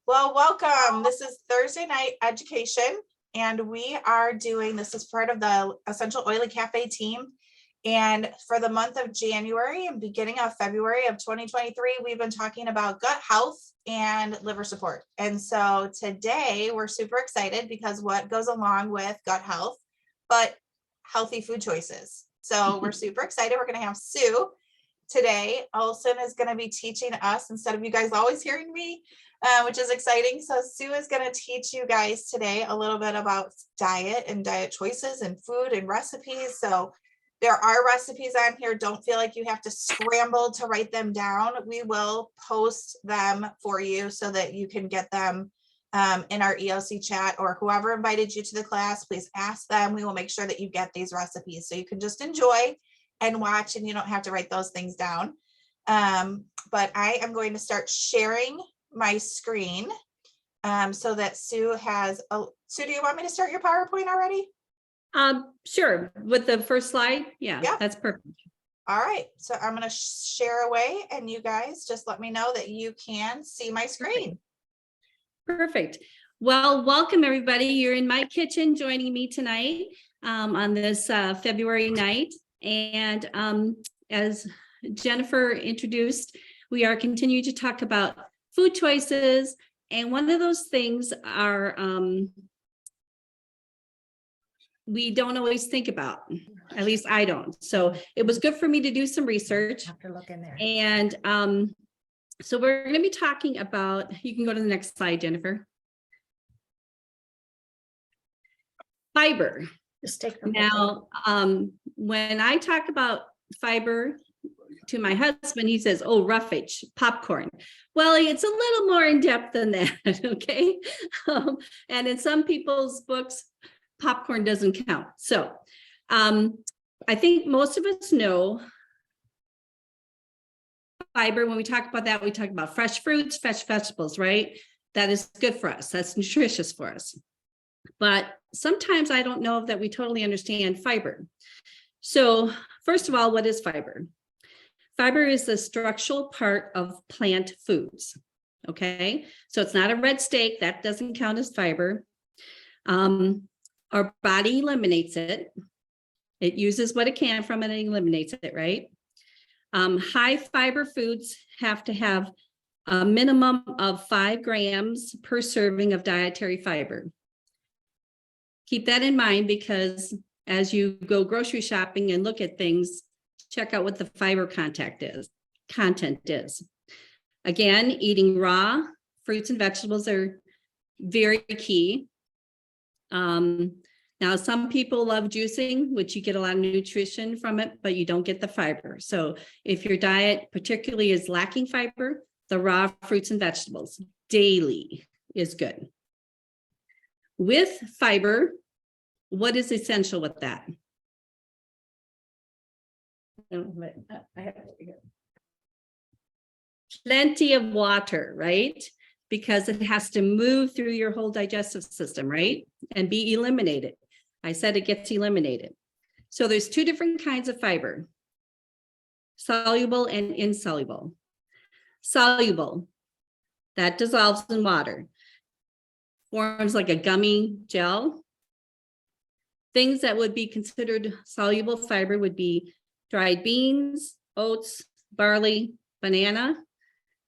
Well, welcome. This is Thursday Night Education, and we are doing, this is part of the Essential Oily Cafe team. And for the month of January and beginning of February of 2023, we've been talking about gut health and liver support. And so today we're super excited because what goes along with gut health, but healthy food choices. So we're super excited. We're going to have Sue today. Olson is going to be teaching us instead of you guys always hearing me, which is exciting. So Sue is going to teach you guys today a little bit about diet and diet choices and food and recipes. So there are recipes on here. Don't feel like you have to scramble to write them down. We will post them for you so that you can get them in our ELC chat, or whoever invited you to the class, please ask them. We will make sure that you get these recipes so you can just enjoy and watch, and you don't have to write those things down. But I am going to start sharing my screen so that Sue has Sue, do you want me to start your PowerPoint already? Sure. With the first slide. Yeah, that's perfect. All right. So I'm going to share away and you guys just let me know that you can see my screen. Perfect. Well, welcome everybody. You're in my kitchen joining me tonight on this February night. And as Jennifer introduced, we are continuing to talk about food choices. And one of those things are we don't always think about, at least I don't. So it was good for me to do some research. Have to look in there. And so we're going to be talking about, you can go to the next slide, Jennifer. Fiber. Just take Now, when I talk about fiber to my husband, he says, oh, roughage, popcorn. Well, it's a little more in depth than that, okay? And in some people's books, popcorn doesn't count. So I think most of us know fiber. When we talk about that, we talk about fresh fruits, fresh vegetables, right? That is good for us. That's nutritious for us. But sometimes I don't know that we totally understand fiber. So first of all, what is fiber? Fiber is the structural part of plant foods. Okay, so it's not a red steak. That doesn't count as fiber. Our body eliminates it. It uses what it can from it and eliminates it, right? High fiber foods have to have a minimum of 5 grams per serving of dietary fiber. Keep that in mind because as you go grocery shopping and look at things, check out what the fiber content is. Again, eating raw fruits and vegetables are very key. Now, some people love juicing, which you get a lot of nutrition from it, but you don't get the fiber. So if your diet particularly is lacking fiber, the raw fruits and vegetables daily is good. With fiber, what is essential with that? Plenty of water, right? Because it has to move through your whole digestive system, right? And be eliminated. I said it gets eliminated. So there's 2 different kinds of fiber, soluble and insoluble. Soluble, that dissolves in water, forms like a gummy gel. Things that would be considered soluble fiber would be dried beans, oats, barley, banana,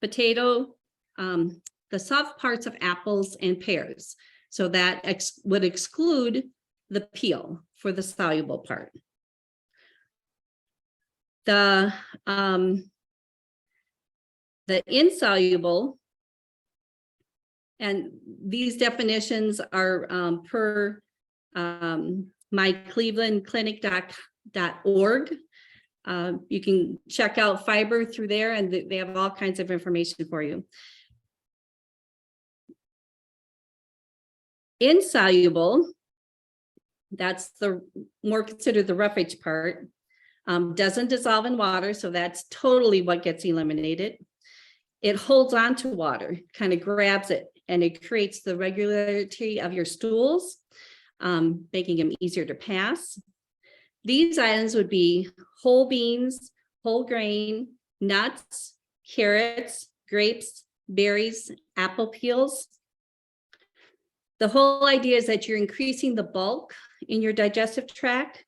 potato, the soft parts of apples and pears. So that would exclude the peel for the soluble part. The insoluble, and these definitions are per myclevelandclinic.org. You can check out fiber through there, and they have all kinds of information for you. Insoluble, that's the more considered the roughage part, doesn't dissolve in water, so that's totally what gets eliminated. It holds on to water, kind of grabs it, and it creates the regularity of your stools, making them easier to pass. These items would be whole beans, whole grain, nuts, carrots, grapes, berries, apple peels. The whole idea is that you're increasing the bulk in your digestive tract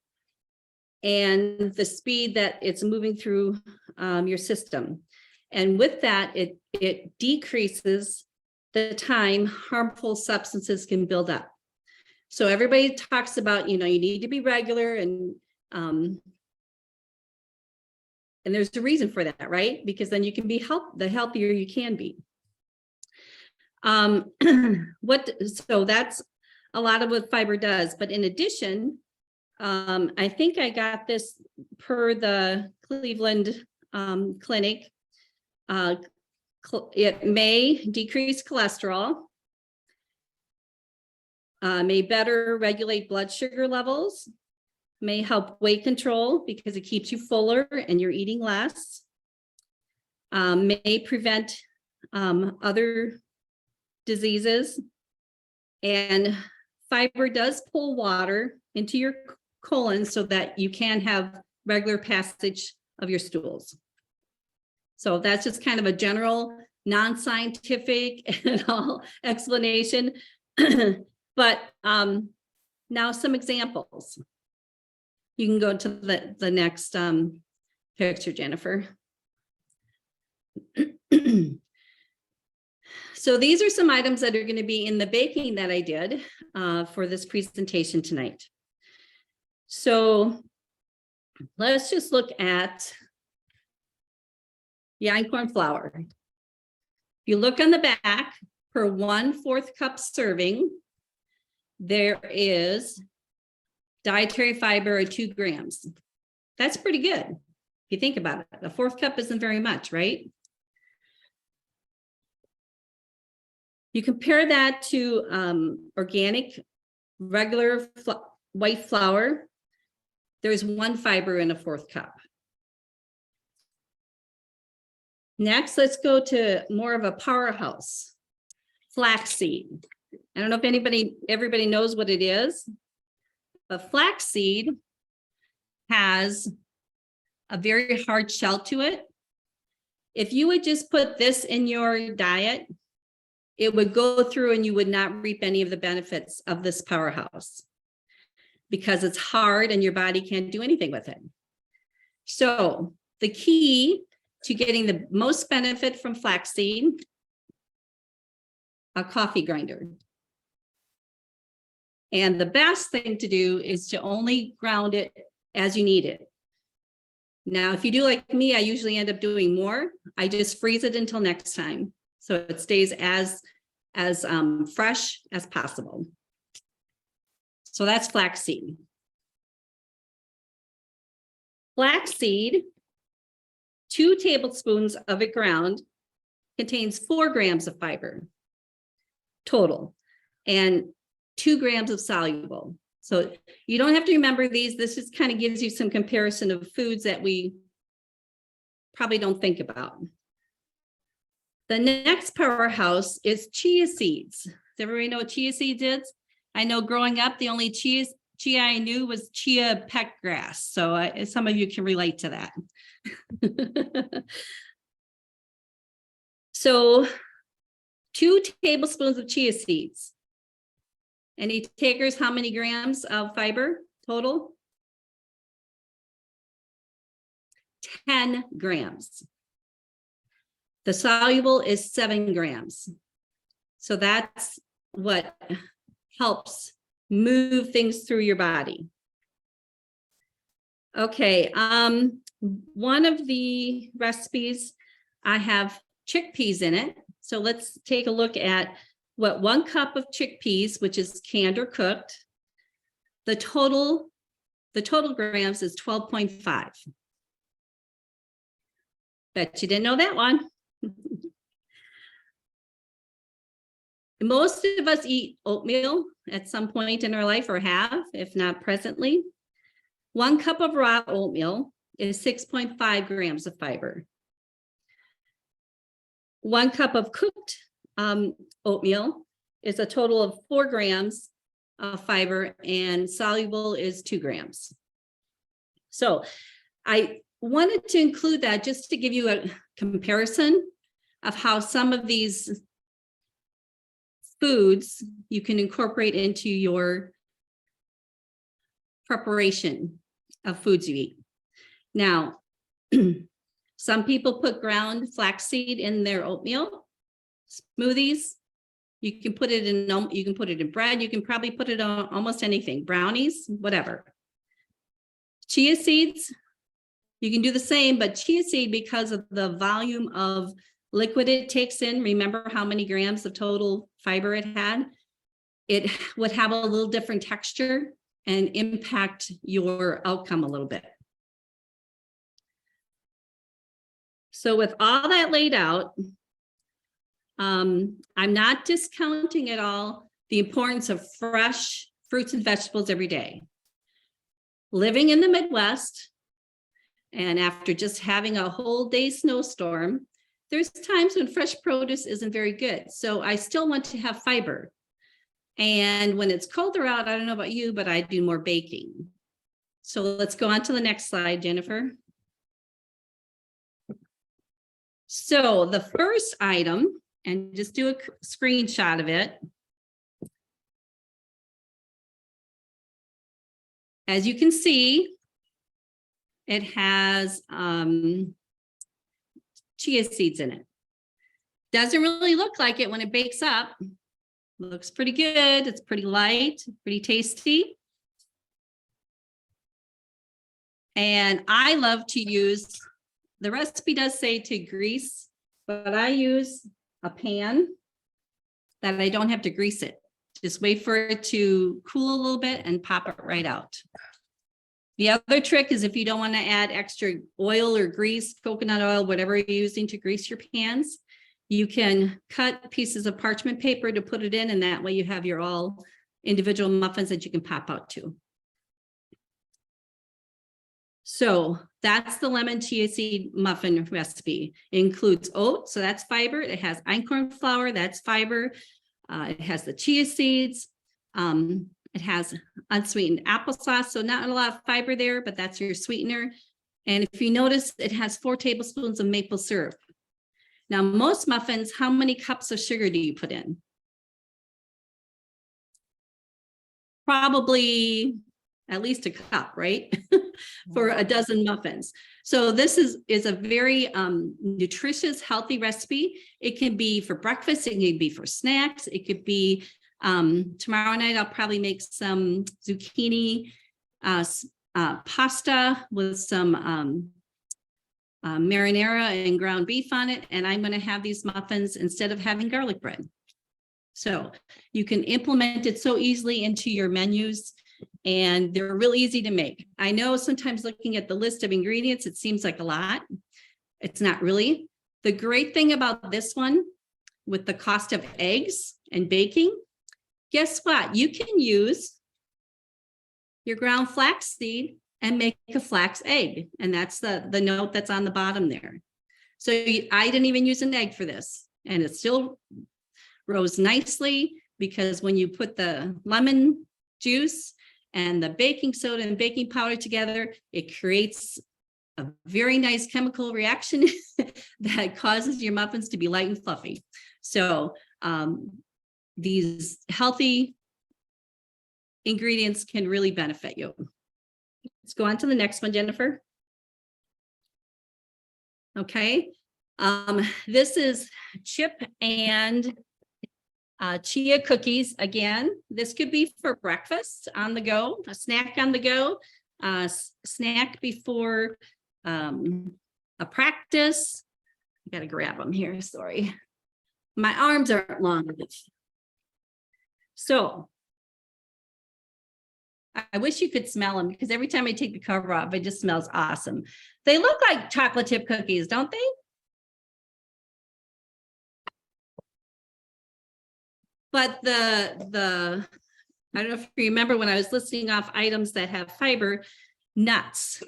and the speed that it's moving through your system. And with that, it decreases the time harmful substances can build up. So everybody talks about, you need to be regular, and there's a reason for that, right? Because then you can be the healthier you can be. So that's a lot of what fiber does. But in addition, I think I got this per the Cleveland Clinic. It may decrease cholesterol, may better regulate blood sugar levels, may help weight control because it keeps you fuller and you're eating less, may prevent other diseases, and fiber does pull water into your colon so that you can have regular passage of your stools. So that's just kind of a general, non-scientific and all explanation. But now some examples. You can go to the next picture, Jennifer. So these are some items that are going to be in the baking that I did for this presentation tonight. So let's just look at the einkorn flour. If you look on the back, per 1/4 cup serving, there is dietary fiber of 2 grams. That's pretty good if you think about it. A 1/4 cup isn't very much, right? You compare that to organic, regular white flour. There's 1 fiber in a 1/4 cup. Next, let's go to more of a powerhouse, flaxseed. I don't know if everybody knows what it is, but flaxseed has a very hard shell to it. If you would just put this in your diet, it would go through and you would not reap any of the benefits of this powerhouse because it's hard and your body can't do anything with it. So the key to getting the most benefit from flaxseed, a coffee grinder. And the best thing to do is to only ground it as you need it. Now, if you do like me, I usually end up doing more. I just freeze it until next time, so it stays as fresh as possible. So that's flaxseed. Flaxseed, 2 tablespoons of it ground, contains 4 grams of fiber total and 2 grams of soluble. So you don't have to remember these. This just kind of gives you some comparison of foods that we probably don't think about. The next powerhouse is chia seeds. Does everybody know what chia seeds is? I know growing up, the only chia I knew was chia pet grass. So some of you can relate to that. So 2 tablespoons of chia seeds. Any takers, how many grams of fiber total? 10 grams. The soluble is 7 grams. So that's what helps move things through your body. Okay, one of the recipes, I have chickpeas in it. So let's take a look at what 1 cup of chickpeas, which is canned or cooked, the total grams is 12.5. Bet you didn't know that one. Most of us eat oatmeal at some point in our life or have, if not presently. 1 cup of raw oatmeal is 6.5 grams of fiber. 1 cup of cooked oatmeal is a total of 4 grams of fiber, and soluble is 2 grams. So I wanted to include that just to give you a comparison of how some of these foods you can incorporate into your preparation of foods you eat. Now, some people put ground flaxseed in their oatmeal smoothies. You can put it in bread. You can probably put it on almost anything, brownies, whatever. Chia seeds, you can do the same, but chia seed, because of the volume of liquid it takes in, remember how many grams of total fiber it had? It would have a little different texture and impact your outcome a little bit. So with all that laid out, I'm not discounting at all the importance of fresh fruits and vegetables every day. Living in the Midwest, and after just having a whole day snowstorm, there's times when fresh produce isn't very good. So I still want to have fiber. And when it's colder out, I don't know about you, but I do more baking. So let's go on to the next slide, Jennifer. So the first item, and just do a screenshot of it. As you can see, it has chia seeds in it. Doesn't really look like it when it bakes up. Looks pretty good. It's pretty light, pretty tasty. And I love to use, the recipe does say to grease, but I use a pan that I don't have to grease it. Just wait for it to cool a little bit and pop it right out. The other trick is if you don't want to add extra oil or grease, coconut oil, whatever you're using to grease your pans, you can cut pieces of parchment paper to put it in, and that way you have your all individual muffins that you can pop out to. So that's the lemon chia seed muffin recipe. It includes oats, so that's fiber. It has einkorn flour, that's fiber. It has the chia seeds. It has unsweetened applesauce, so not a lot of fiber there, but that's your sweetener. And if you notice, it has 4 tablespoons of maple syrup. Now, most muffins, how many cups of sugar do you put in? Probably at least a cup, right? For a dozen muffins. So this is a very nutritious, healthy recipe. It can be for breakfast, it can be for snacks, it could be tomorrow night I'll probably make some zucchini pasta with some marinara and ground beef on it, and I'm going to have these muffins instead of having garlic bread. So you can implement it so easily into your menus, and they're real easy to make. I know sometimes looking at the list of ingredients, it seems like a lot. It's not really. The great thing about this one, with the cost of eggs and baking, guess what? You can use your ground flaxseed and make a flax egg. And that's the note that's on the bottom there. So I didn't even use an egg for this. And it still rose nicely, because when you put the lemon juice and the baking soda and baking powder together, it creates a very nice chemical reaction that causes your muffins to be light and fluffy. So these healthy ingredients can really benefit you. Let's go on to the next one, Jennifer. Okay, this is chip and chia cookies. Again, this could be for breakfast on the go, a snack on the go, snack before a practice. I gotta grab them here, sorry. My arms aren't long enough. So I wish you could smell them, because every time I take the cover off, it just smells awesome. They look like chocolate chip cookies, don't they? But the I don't know if you remember when I was listing off items that have fiber, nuts.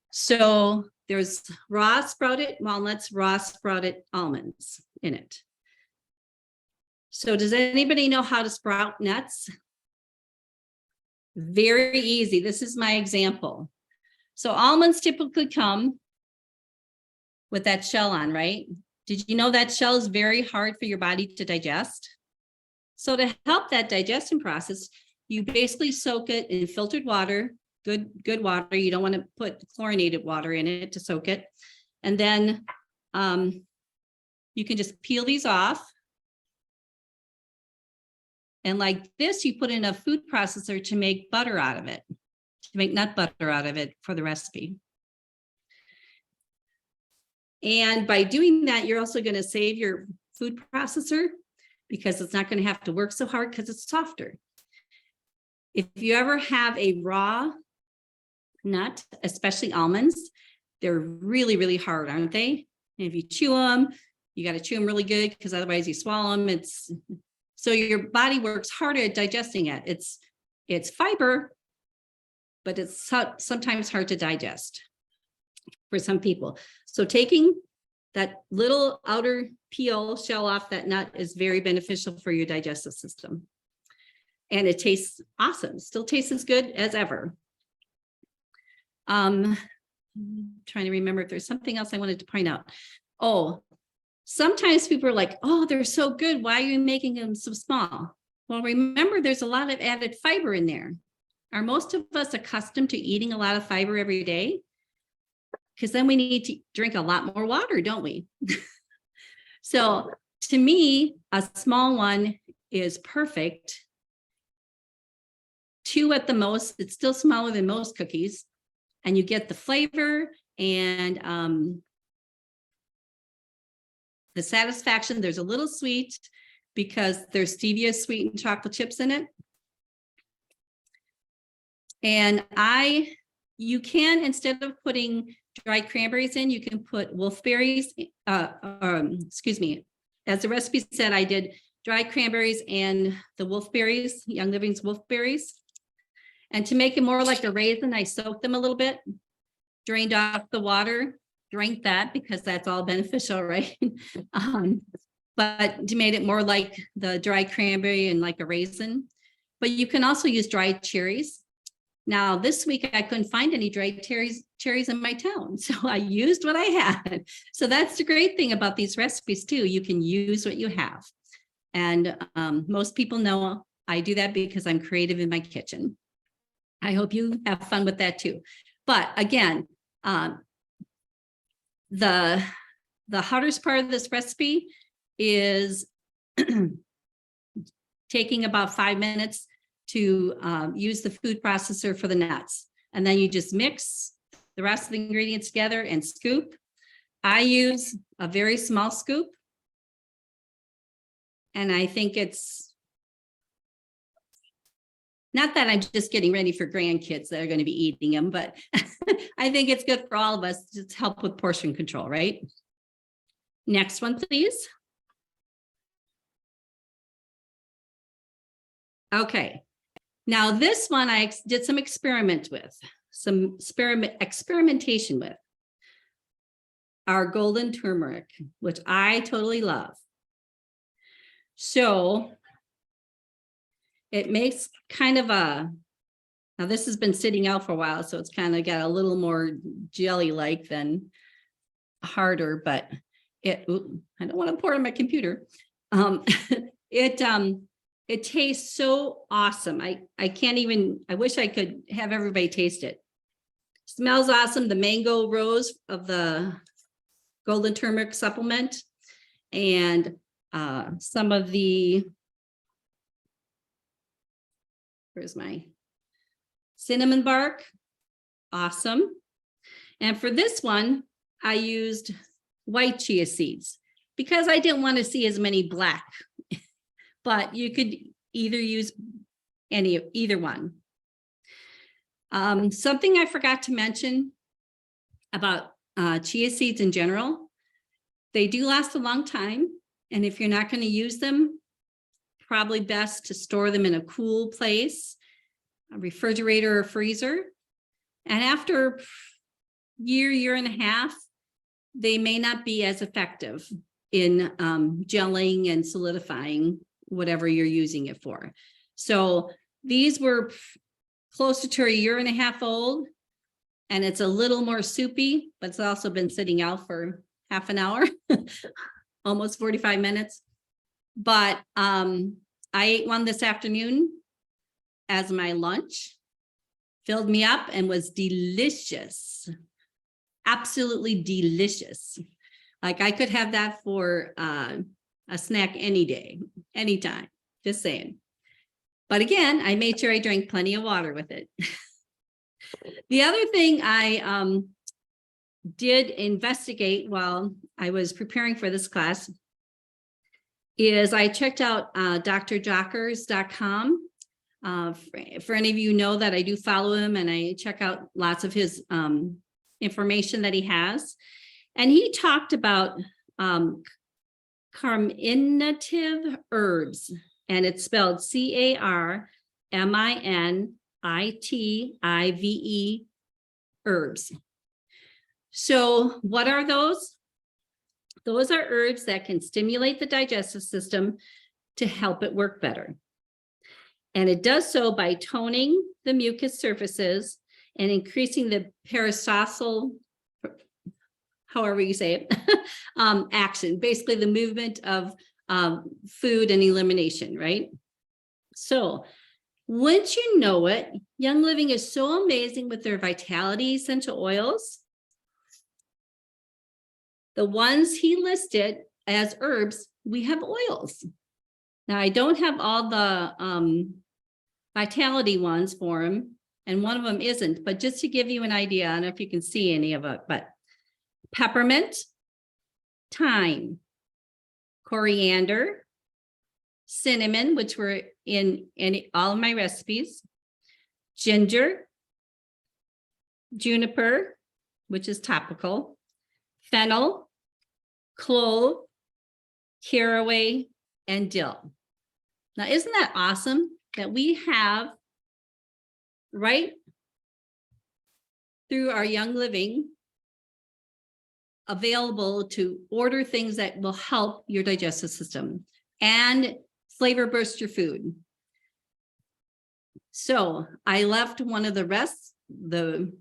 So there's raw sprouted walnuts, raw sprouted almonds in it. So does anybody know how to sprout nuts? Very easy. This is my example. So almonds typically come with that shell on, right? Did you know that shell is very hard for your body to digest? So to help that digestion process, you basically soak it in filtered water, good water. You don't want to put chlorinated water in it to soak it. And then you can just peel these off. And like this, you put in a food processor to make butter out of it, to make nut butter out of it for the recipe. And by doing that, you're also going to save your food processor because it's not going to have to work so hard because it's softer. If you ever have a raw nut, especially almonds, they're really, really hard, aren't they? And if you chew them, you got to chew them really good because otherwise you swallow them. So your body works harder at digesting it. It's fiber, but it's sometimes hard to digest for some people. So taking that little outer peel shell off that nut is very beneficial for your digestive system. And it tastes awesome. Still tastes as good as ever. I'm trying to remember if there's something else I wanted to point out. Oh, sometimes people are like, oh, they're so good. Why are you making them so small? Well, remember, there's a lot of added fiber in there. Are most of us accustomed to eating a lot of fiber every day? Because then we need to drink a lot more water, don't we? So to me, a small one is perfect. 2 at the most. It's still smaller than most cookies. And you get the flavor and the satisfaction. There's a little sweet because there's stevia sweetened chocolate chips in it. And you can, instead of putting dried cranberries in, you can put wolfberries, excuse me. As the recipe said, I did dried cranberries and the wolfberries, Young Living's wolfberries. And to make it more like a raisin, I soaked them a little bit, drained off the water, drank that because that's all beneficial, right? But to make it more like the dried cranberry and like a raisin. But you can also use dried cherries. Now, this week, I couldn't find any dried cherries in my town, so I used what I had. So that's the great thing about these recipes, too. You can use what you have. And most people know I do that because I'm creative in my kitchen. I hope you have fun with that, too. But again, the hardest part of this recipe is taking about 5 minutes to use the food processor for the nuts. And then you just mix the rest of the ingredients together and scoop. I use a very small scoop. And I think it's not that I'm just getting ready for grandkids that are going to be eating them, but I think it's good for all of us to help with portion control, right? Next one, please. Okay. Now this one I did some experimentation with. Our golden turmeric, which I totally love. So it makes kind of now this has been sitting out for a while, so it's kind of got a little more jelly-like than harder, but I don't want to pour it on my computer. It tastes so awesome. I wish I could have everybody taste it. Smells awesome. The mango rose of the golden turmeric supplement and some of the, where's my cinnamon bark? Awesome. And for this one, I used white chia seeds because I didn't want to see as many black. But you could either use either one. Something I forgot to mention about chia seeds in general, they do last a long time. And if you're not going to use them, probably best to store them in a cool place, a refrigerator or freezer. And after a year and a half, they may not be as effective in gelling and solidifying whatever you're using it for. So these were closer to a year and a half old, and it's a little more soupy, but it's also been sitting out for half an hour. almost 45 minutes. But I ate one this afternoon as my lunch, filled me up and was delicious. Absolutely delicious. Like I could have that for a snack any day, anytime, just saying. But again, I made sure I drank plenty of water with it. The other thing I did investigate while I was preparing for this class is I checked out drjockers.com. For any of you know that I do follow him and I check out lots of his information that he has. And he talked about carminative herbs, and it's spelled CARMINITIVE herbs. So what are those? Those are herbs that can stimulate the digestive system to help it work better. And it does so by toning the mucus surfaces and increasing the peristaltic, however you say it, action, basically the movement of food and elimination, right? So once you know it, Young Living is so amazing with their vitality essential oils. The ones he listed as herbs, we have oils. Now I don't have all the vitality ones for him, and one of them isn't, but just to give you an idea, I don't know if you can see any of it, but peppermint, thyme, coriander, cinnamon, which were in all of my recipes, ginger, juniper, which is topical, fennel, clove, caraway, and dill. Now, isn't that awesome that we have right through our Young Living available to order things that will help your digestive system and flavor burst your food. So I left one of the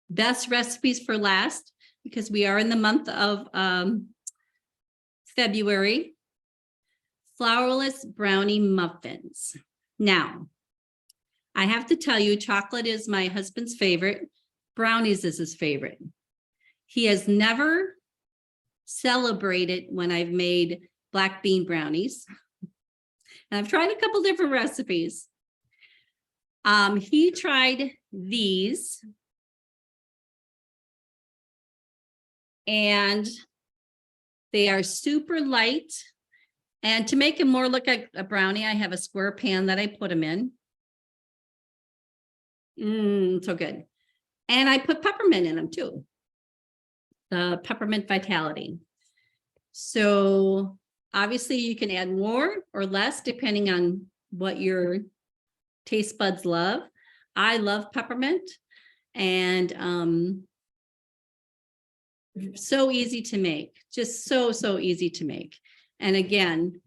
best recipes for last, because we are in the month of February. Flourless brownie muffins. Now, I have to tell you, chocolate is my husband's favorite. Brownies is his favorite. He has never celebrated when I've made black bean brownies. And I've tried a couple different recipes. He tried these. And they are super light. And to make them more look like a brownie, I have a square pan that I put them in. So good. And I put peppermint in them too. The peppermint vitality. So obviously you can add more or less depending on what your taste buds love. I love peppermint, and so easy to make, just so easy to make. And again,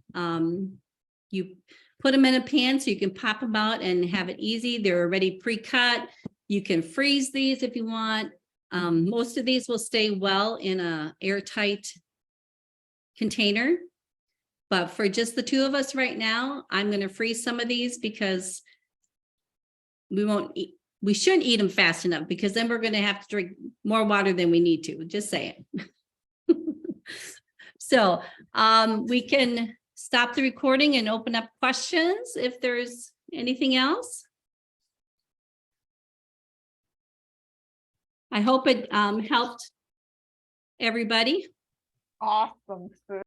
you put them in a pan so you can pop them out and have it easy. They're already pre-cut. You can freeze these if you want. Most of these will stay well in a airtight container. But for just the two of us right now, I'm going to freeze some of these because we shouldn't eat them fast enough, because then we're going to have to drink more water than we need to. Just saying. So we can stop the recording and open up questions if there's anything else. I hope it helped everybody. Awesome, Sue.